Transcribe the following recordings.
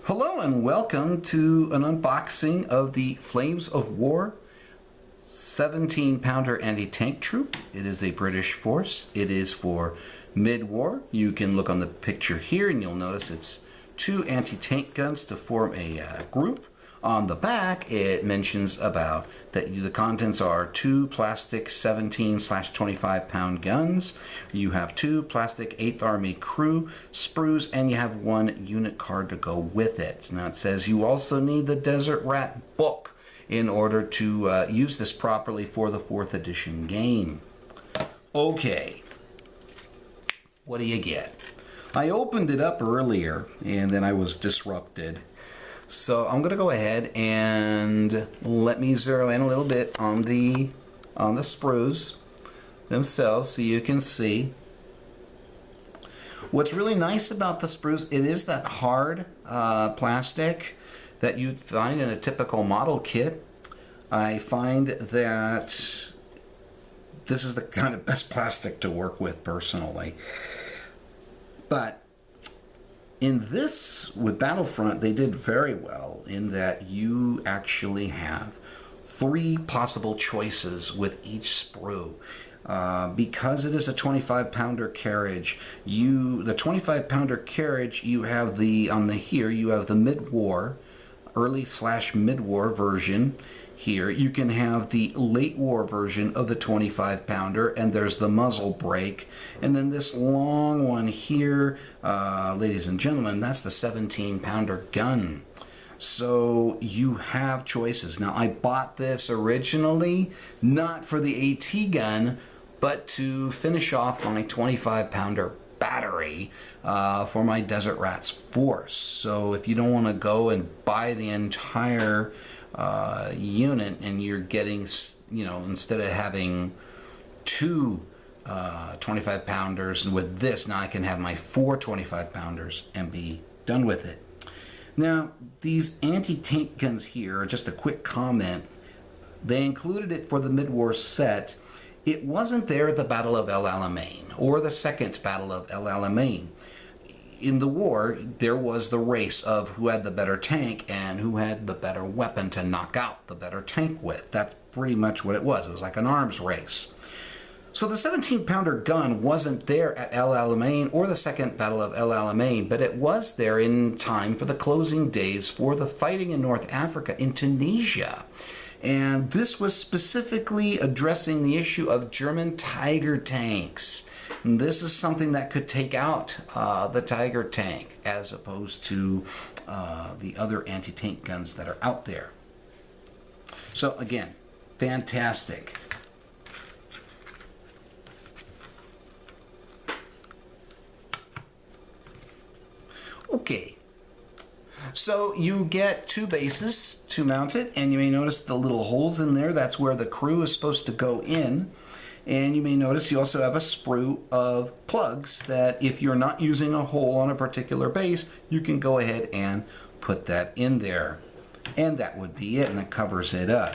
Hello and welcome to an unboxing of the Flames of War 17-pounder anti-tank troop. It is a British force. It is for mid-war. You can look on the picture here and you'll notice it's two anti-tank guns to form a group. On the back it mentions about that the contents are two plastic 17/25-pound guns. You have two plastic 8th Army crew sprues and you have one unit card to go with it. Now it says you also need the Desert Rat book in order to use this properly for the 4th edition game. Okay, what do you get? I opened it up earlier and then I was disrupted. So I'm going to go ahead and let me zero in a little bit on the sprues themselves so you can see. What's really nice about the sprues, it is that hard plastic that you'd find in a typical model kit. I find that this is the kind of best plastic to work with personally. But in this, with Battlefront, they did very well in that you actually have 3 possible choices with each sprue. Because it is a 25-pounder carriage, the 25-pounder carriage, you have you have the mid-war, early/mid-war version. Here you can have the late war version of the 25-pounder, and there's the muzzle brake, and then this long one here, ladies and gentlemen, that's the 17-pounder gun. So you have choices. Now I bought this originally not for the AT gun, but to finish off my 25-pounder battery for my Desert Rats force. So if you don't want to go and buy the entire unit and you're getting, instead of having 2 25-pounders with this, now I can have my 4 25-pounders and be done with it. Now these anti-tank guns here, just a quick comment, they included it for the mid-war set. It wasn't there at the Battle of El Alamein or the second Battle of El Alamein. In the war, there was the race of who had the better tank and who had the better weapon to knock out the better tank with. That's pretty much what it was. It was like an arms race. So the 17-pounder gun wasn't there at El Alamein or the second Battle of El Alamein, but it was there in time for the closing days for the fighting in North Africa, in Tunisia. And this was specifically addressing the issue of German Tiger tanks. And this is something that could take out the Tiger tank as opposed to the other anti-tank guns that are out there. So again, fantastic. Okay. So you get 2 bases to mount it, and you may notice the little holes in there. That's where the crew is supposed to go in. And you may notice you also have a sprue of plugs that if you're not using a hole on a particular base, you can go ahead and put that in there. And that would be it, and that covers it up.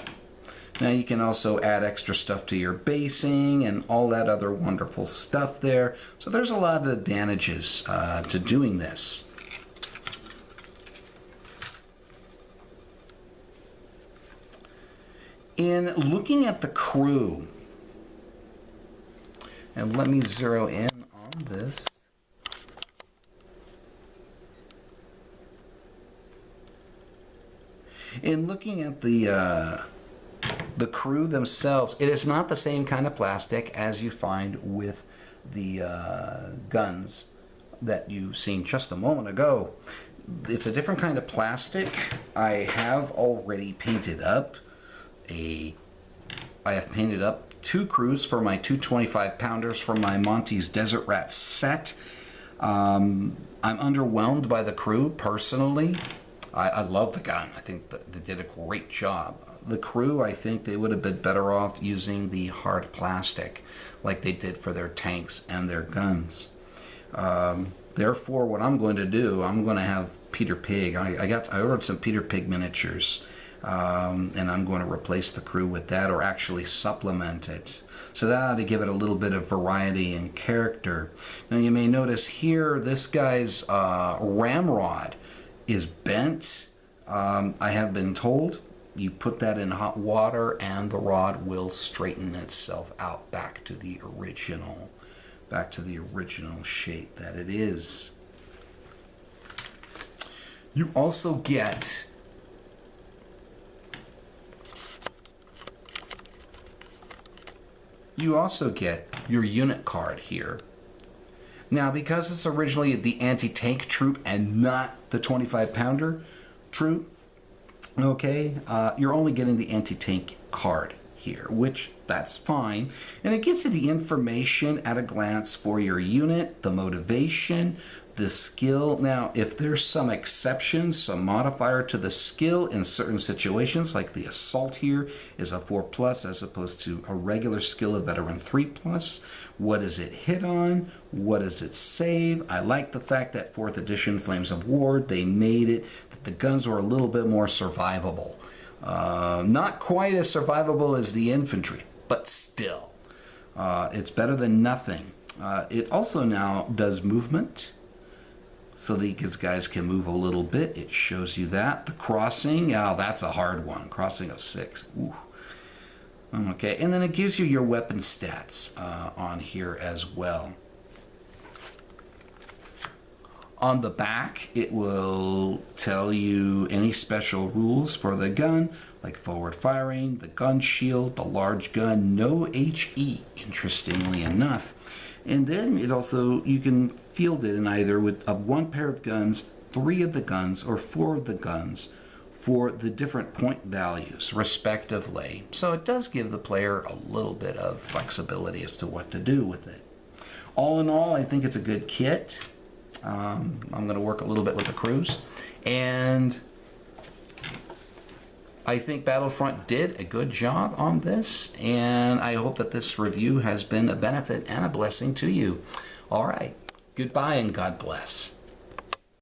Now you can also add extra stuff to your basing and all that other wonderful stuff there. So there's a lot of advantages to doing this. In looking at the crew, and let me zero in on this. In looking at the crew themselves, it is not the same kind of plastic as you find with the guns that you've seen just a moment ago. It's a different kind of plastic. I have already painted up I have painted up 2 crews for my 2 25-pounders from my Monty's Desert Rat set. I'm underwhelmed by the crew personally. I love the gun. I think that they did a great job. The crew, I think they would have been better off using the hard plastic like they did for their tanks and their guns. Therefore, what I'm going to do, I'm going to have Peter Pig. I ordered some Peter Pig miniatures. And I'm going to replace the crew with that, or actually supplement it. So that ought to give it a little bit of variety and character. Now you may notice here this guy's ramrod is bent, I have been told you put that in hot water and the rod will straighten itself out back to the original shape that it is. You also get your unit card here. Now, because it's originally the anti-tank troop and not the 25-pounder troop, okay, you're only getting the anti-tank card here, which that's fine. And it gives you the information at a glance for your unit, the motivation, the skill. Now, if there's some exceptions, some modifier to the skill in certain situations, like the assault here is a 4+ as opposed to a regular skill of veteran 3+. What does it hit on? What does it save? I like the fact that 4th edition Flames of War, they made it that the guns were a little bit more survivable. Not quite as survivable as the infantry, but still. It's better than nothing. It also now does movement, so these guys can move a little bit. It shows you that. The crossing, that's a hard one. Crossing of 6. Ooh. Okay, and then it gives you your weapon stats on here as well. On the back, it will tell you any special rules for the gun, like forward firing, the gun shield, the large gun, no HE, interestingly enough. And then it also, you can field it in either with one pair of guns, 3 of the guns, or 4 of the guns for the different point values, respectively. So it does give the player a little bit of flexibility as to what to do with it. All in all, I think it's a good kit. I'm going to work a little bit with the crews, and I think Battlefront did a good job on this, and I hope that this review has been a benefit and a blessing to you. All right, goodbye and God bless.